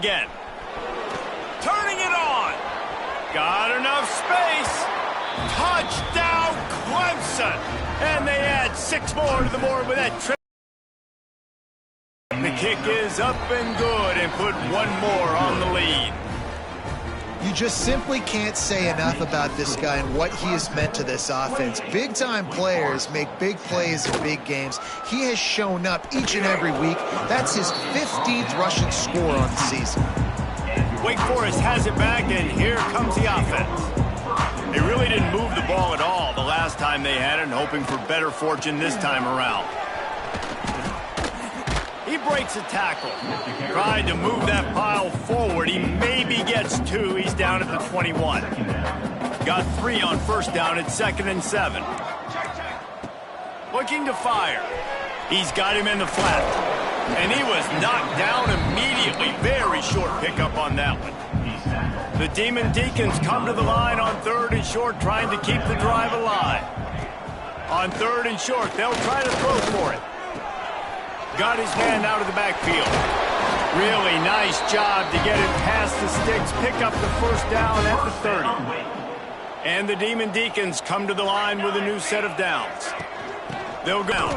again. Turning it on. Got enough space. Touchdown, Clemson. And they add 6 more to the board with that trip. The kick is up and good and put 1 more on the lead. You just simply can't say enough about this guy and what he has meant to this offense. Big-time players make big plays in big games. He has shown up each and every week. That's his 15th rushing score on the season. Wake Forest has it back, and here comes the offense. They really didn't move the ball at all the last time they had it, and hoping for better fortune this time around. He breaks a tackle. Tried to move that pile forward. He maybe gets 2. He's down at the 21. Got 3 on first down at 2nd and 7. Looking to fire. He's got him in the flat. And he was knocked down immediately. Very short pickup on that one. The Demon Deacons come to the line on 3rd and short, trying to keep the drive alive. On 3rd and short, they'll try to throw for it. Got his hand out of the backfield. Really nice job to get it past the sticks, pick up the first down at the 30. And the Demon Deacons come to the line with a new set of downs. They'll go.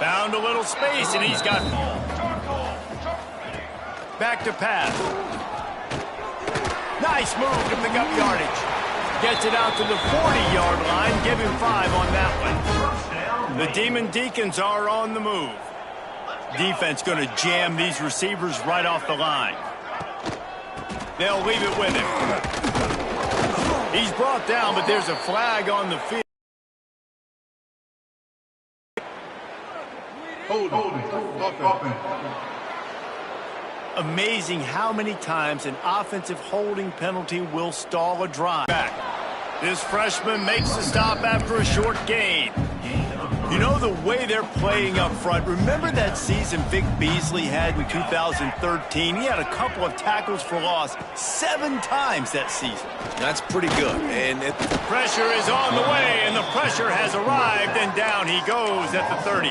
Found a little space, and he's got back to pass. Nice move to pick up yardage. Gets it out to the 40-yard line. Give him 5 on that one. The Demon Deacons are on the move. Defense going to jam these receivers right off the line. They'll leave it with him. He's brought down, but there's a flag on the field. Amazing how many times an offensive holding penalty will stall a drive. This freshman makes the stop after a short gain. You know the way they're playing up front. Remember that season Vic Beasley had in 2013? He had a couple of tackles for loss 7 times that season. That's pretty good. And the pressure is on the way, and the pressure has arrived, and down he goes at the 30.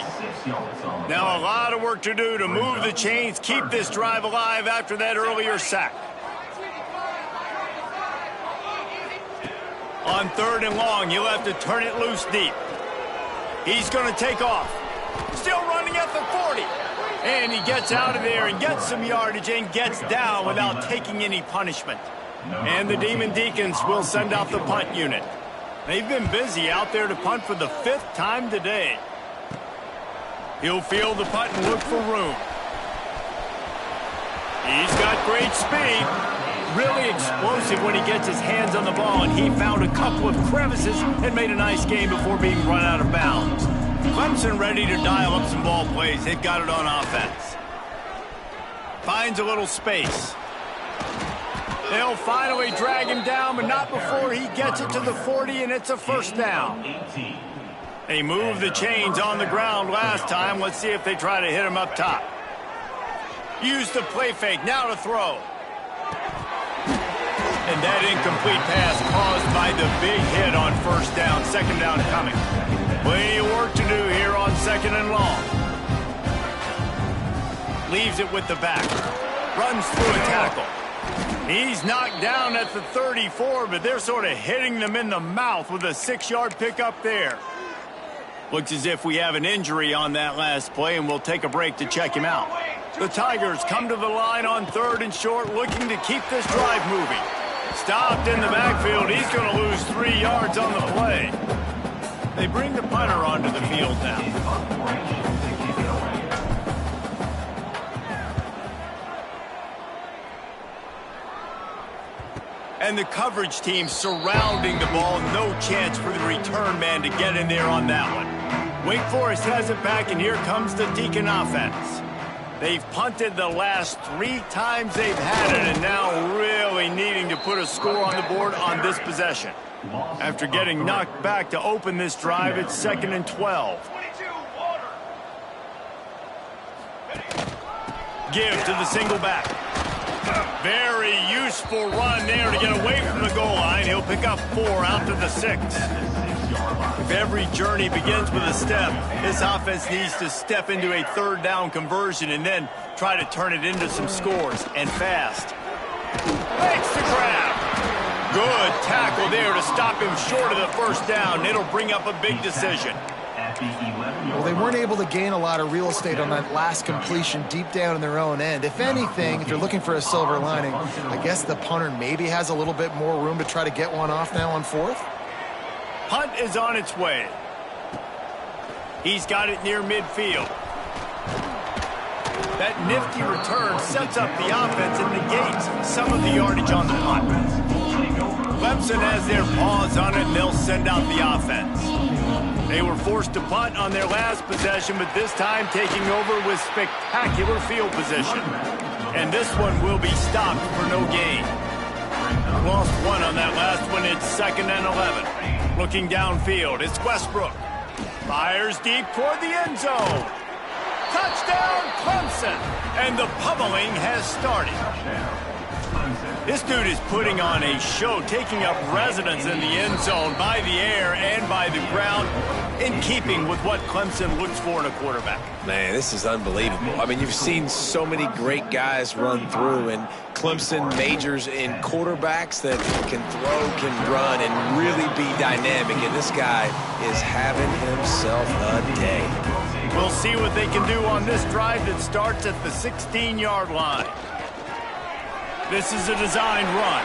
Now a lot of work to do to move the chains, keep this drive alive after that earlier sack. On 3rd and long, you'll have to turn it loose deep. He's going to take off. Still running at the 40. And he gets out of there and gets some yardage and gets down without taking any punishment. And the Demon Deacons will send out the punt unit. They've been busy out there to punt for the 5th time today. He'll field the punt and look for room. He's got great speed. Really explosive when he gets his hands on the ball, and he found a couple of crevices and made a nice game before being run out of bounds. Clemson ready to dial up some ball plays. They've got it on offense. Finds a little space. They'll finally drag him down, but not before he gets it to the 40, and it's a first down. They moved the chains on the ground last time. Let's see if they try to hit him up top. Use the play fake, now to throw. And that incomplete pass caused by the big hit on first down. 2nd down coming. Plenty of work to do here on 2nd and long. Leaves it with the back. Runs through a tackle. He's knocked down at the 34, but they're sort of hitting them in the mouth with a 6-yard pickup there. Looks as if we have an injury on that last play, and we'll take a break to check him out. The Tigers come to the line on 3rd and short, looking to keep this drive moving. Stopped in the backfield. He's going to lose 3 yards on the play. They bring the punter onto the field now. And the coverage team surrounding the ball. No chance for the return man to get in there on that one. Wake Forest has it back, and here comes the Deacon offense. They've punted the last 3 times they've had it, and now really needing to put a score on the board on this possession. After getting knocked back to open this drive, it's 2nd and 12. Give to the single back. Very useful run there to get away from the goal line. He'll pick up 4 out to the 6. If every journey begins with a step, this offense needs to step into a third down conversion and then try to turn it into some scores, and fast. Makes the grab. Good tackle there to stop him short of the first down. It'll bring up a big decision. Well, they weren't able to gain a lot of real estate on that last completion deep down in their own end. If anything, if you're looking for a silver lining, I guess the punter maybe has a little bit more room to try to get one off now on fourth. Punt is on its way. He's got it near midfield. That nifty return sets up the offense and negates some of the yardage on the punt. Clemson has their paws on it, and they'll send out the offense. They were forced to punt on their last possession, but this time taking over with spectacular field position. And this one will be stopped for no gain. Lost one on that last one. It's 2nd and 11. Looking downfield, it's Westbrook. Fires deep toward the end zone. Touchdown, Clemson! And the pummeling has started. This dude is putting on a show, taking up residence in the end zone by the air and by the ground, in keeping with what Clemson looks for in a quarterback. Man, this is unbelievable. I mean, you've seen so many great guys run through, and Clemson majors in quarterbacks that can throw, can run, and really be dynamic, and this guy is having himself a day. We'll see what they can do on this drive that starts at the 16-yard line. This is a designed run.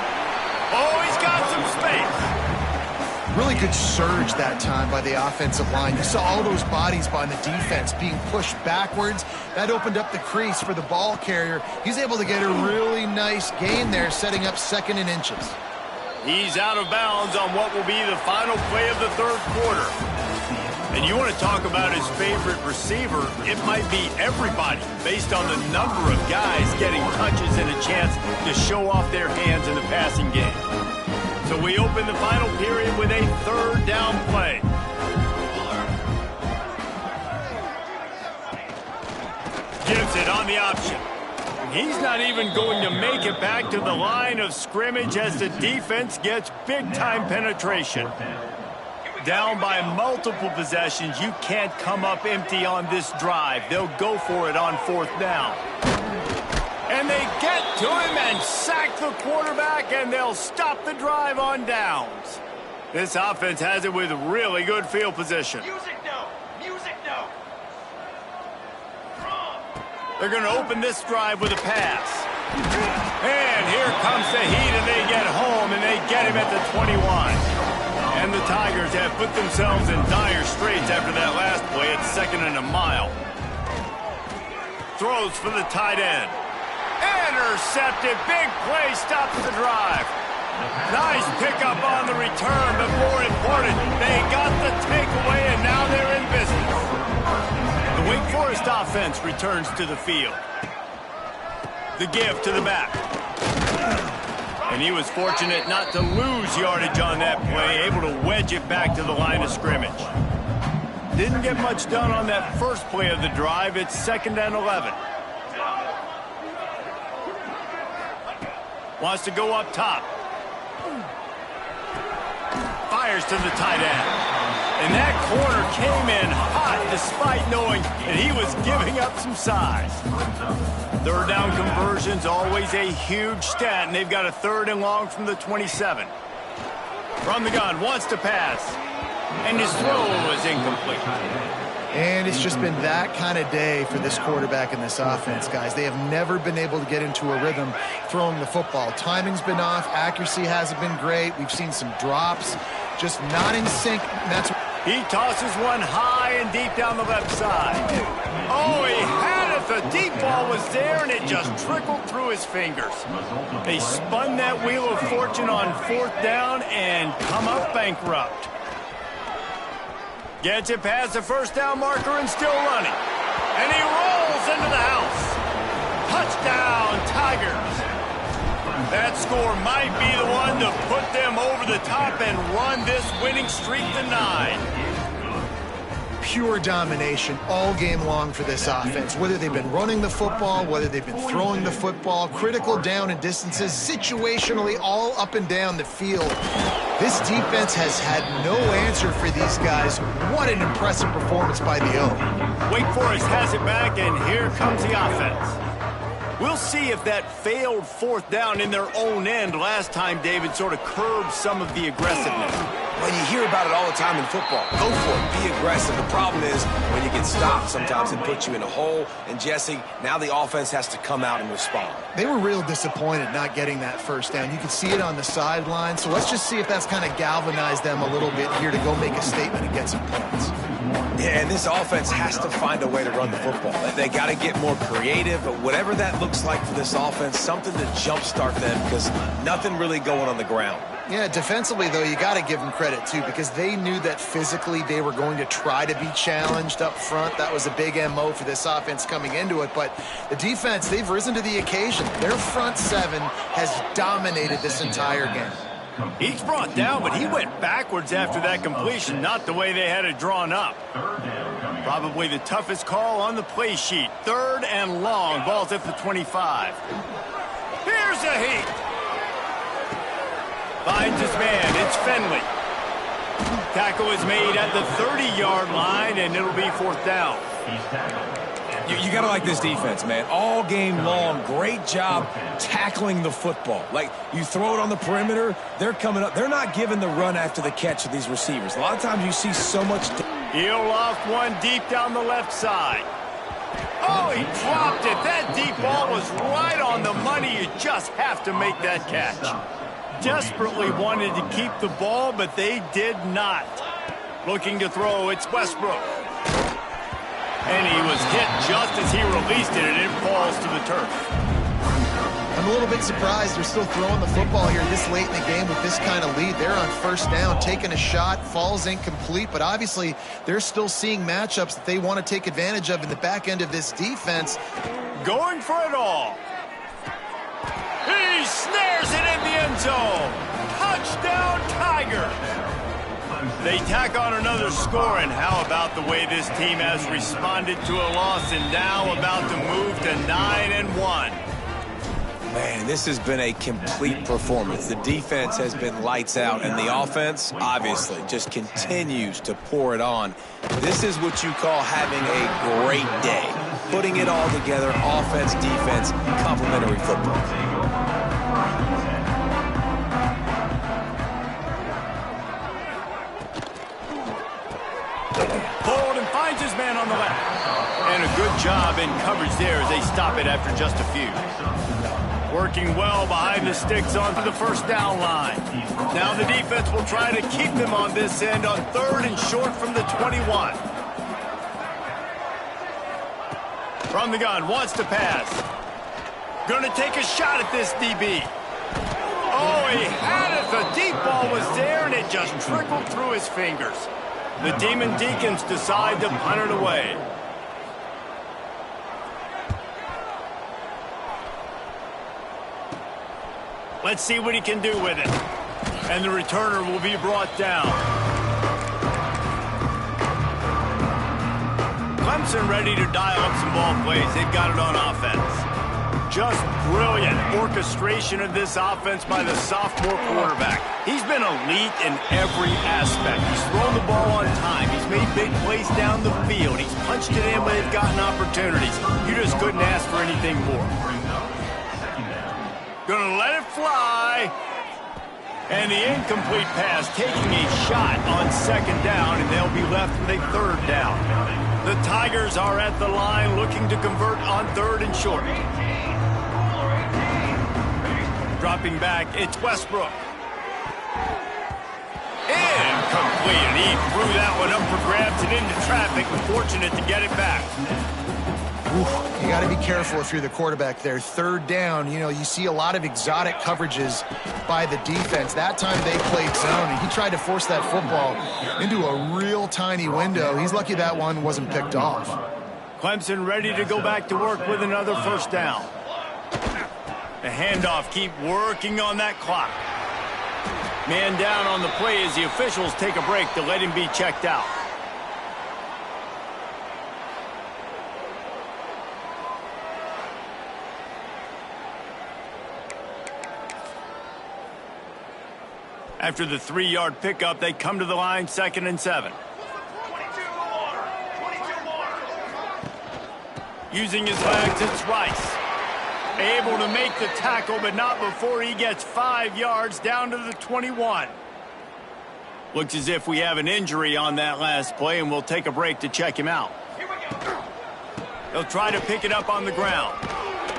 Oh, he's got some space. Really good surge that time by the offensive line. You saw all those bodies by the defense being pushed backwards. That opened up the crease for the ball carrier. He's able to get a really nice gain there, setting up 2nd and inches. He's out of bounds on what will be the final play of the third quarter. And you want to talk about his favorite receiver, it might be everybody based on the number of guys getting touches and a chance to show off their hands in the passing game. So we open the final period with a third down play. Gives it on the option. He's not even going to make it back to the line of scrimmage as the defense gets big-time penetration. Down by multiple possessions, you can't come up empty on this drive. They'll go for it on 4th down. And they get to him and sack the quarterback, and they'll stop the drive on downs. This offense has it with really good field position. Music no! Music no! They're going to open this drive with a pass. And here comes the heat, and they get home, and they get him at the 21. And the Tigers have put themselves in dire straits after that last play. It's 2nd and a mile. Throws for the tight end. Intercepted. Big play stops the drive. Nice pickup on the return, but more important, they got the takeaway, and now they're in business. The Wake Forest offense returns to the field. The give to the back. And he was fortunate not to lose yardage on that play, able to wedge it back to the line of scrimmage. Didn't get much done on that first play of the drive. It's 2nd and 11. Wants to go up top. Fires to the tight end. And that corner came in hot despite knowing that he was giving up some size. Third down conversion's always a huge stat, and they've got a 3rd and long from the 27. From the gun, wants to pass. And his throw was incomplete. And it's just been that kind of day for this quarterback and this offense, guys. They have never been able to get into a rhythm throwing the football. Timing's been off. Accuracy hasn't been great. We've seen some drops. Just not in sync. That's He tosses one high and deep down the left side. Oh, he had it. The deep ball was there, and it just trickled through his fingers. They spun that wheel of fortune on 4th down and come up bankrupt. Gets it past the first down marker and still running. And he rolls into the house. Touchdown, Tigers. That score might be the one to put them over the top and run this winning streak to 9. pure domination all game long for this offense. Whether they've been running the football, whether they've been throwing the football, critical down and distances, situationally all up and down the field. This defense has had no answer for these guys. What an impressive performance by the O. Wake Forest has it back, and here comes the offense. We'll see if that failed fourth down in their own end last time, David, sort of curbed some of the aggressiveness. Well, you hear about it all the time in football. Go for it. Be aggressive. The problem is when you get stopped, sometimes it puts you in a hole. And, Jesse, now the offense has to come out and respond. They were real disappointed not getting that first down. You could see it on the sideline. So let's just see if that's kind of galvanized them a little bit here to go make a statement and get some points. Yeah, and this offense has to find a way to run the football. They got to get more creative, but whatever that looks like for this offense, something to jumpstart them because nothing really going on the ground. Yeah, defensively, though, you got to give them credit, too, because they knew that physically they were going to try to be challenged up front. That was a big MO for this offense coming into it. But the defense, they've risen to the occasion. Their front seven has dominated this entire game. He's brought down, but he went backwards after that completion, not the way they had it drawn up. Probably the toughest call on the play sheet. 3rd and long. Ball's at the 25. Here's a heat. Finds his man. It's Finley. Tackle is made at the 30-yard line, and it'll be 4th down. You got to like this defense, man. All game long, great job tackling the football. Like, you throw it on the perimeter, they're coming up. They're not giving the run after the catch of these receivers. A lot of times you see so much. He'll loft one deep down the left side. Oh, he dropped it. That deep ball was right on the money. You just have to make that catch. Desperately wanted to keep the ball, but they did not. Looking to throw, it's Westbrook. And he was hit just as he released it, and it falls to the turf. I'm a little bit surprised they're still throwing the football here this late in the game with this kind of lead. They're on 1st down, taking a shot, falls incomplete, but obviously they're still seeing matchups that they want to take advantage of in the back end of this defense. Going for it all. He snares it in the end zone. Touchdown, Tigers. They tack on another score, and how about the way this team has responded to a loss and now about to move to 9-1. Man, this has been a complete performance. The defense has been lights out, and the offense, obviously, just continues to pour it on. This is what you call having a great day. Putting it all together, offense, defense, complementary football. His man on the left. And a good job in coverage there as they stop it after just a few. Working well behind the sticks onto the 1st down line. Now the defense will try to keep them on this end on 3rd and short from the 21. From the gun, wants to pass. Gonna take a shot at this DB. Oh, he had it. The deep ball was there, and it just trickled through his fingers. The Demon Deacons decide to punt it away. Let's see what he can do with it. And the returner will be brought down. Clemson ready to dial up some ball plays. They've got it on offense. Just brilliant orchestration of this offense by the sophomore quarterback. He's been elite in every aspect. He's thrown the ball on time. He's made big plays down the field. He's punched it in when they've gotten opportunities. You just couldn't ask for anything more. Gonna let it fly. And the incomplete pass taking a shot on 2nd down, and they'll be left with a 3rd down. The Tigers are at the line looking to convert on 3rd and short. Dropping back, it's Westbrook. Incomplete, and he threw that one up for grabs and into traffic, and fortunate to get it back. You got to be careful if you're the quarterback there. 3rd down, you know, you see a lot of exotic coverages by the defense. That time they played zone, and he tried to force that football into a real tiny window. He's lucky that one wasn't picked off. Clemson ready to go back to work with another 1st down. The handoff, keep working on that clock. Man down on the play as the officials take a break to let him be checked out. After the 3-yard pickup, they come to the line 2nd and 7. 22 more. 22 more. Using his legs, it's Rice. Able to make the tackle, but not before he gets 5 yards down to the 21. Looks as if we have an injury on that last play, and we'll take a break to check him out. Here we go. They'll try to pick it up on the ground.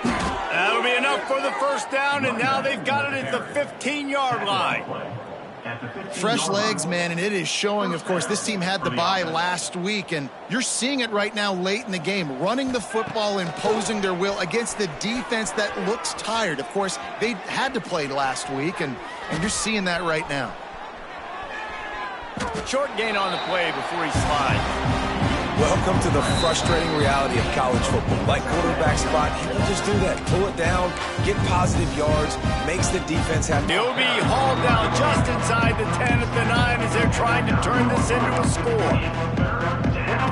That'll be enough for the first down, and now they've got it at the 15-yard line. Fresh legs, man, and it is showing, of course, this team had the bye last week, and you're seeing it right now late in the game, running the football, imposing their will against the defense that looks tired. Of course, they had to play last week, and you're seeing that right now. Short gain on the play before he slides. Welcome to the frustrating reality of college football. Like quarterback spot, he will just do that. Pull it down, get positive yards, makes the defense have... He'll be hauled down just inside the 10 at the 9 as they're trying to turn this into a score.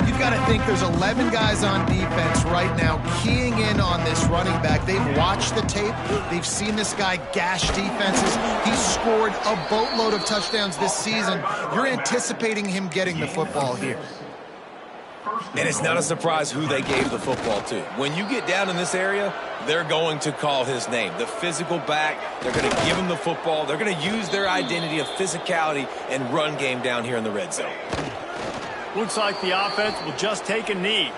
You've got to think there's 11 guys on defense right now keying in on this running back. They've watched the tape. They've seen this guy gash defenses. He's scored a boatload of touchdowns this season. You're anticipating him getting the football here. And it's not a surprise who they gave the football to. When you get down in this area, they're going to call his name. The physical back, they're going to give him the football. They're going to use their identity of physicality and run game down here in the red zone. Looks like the offense will just take a knee.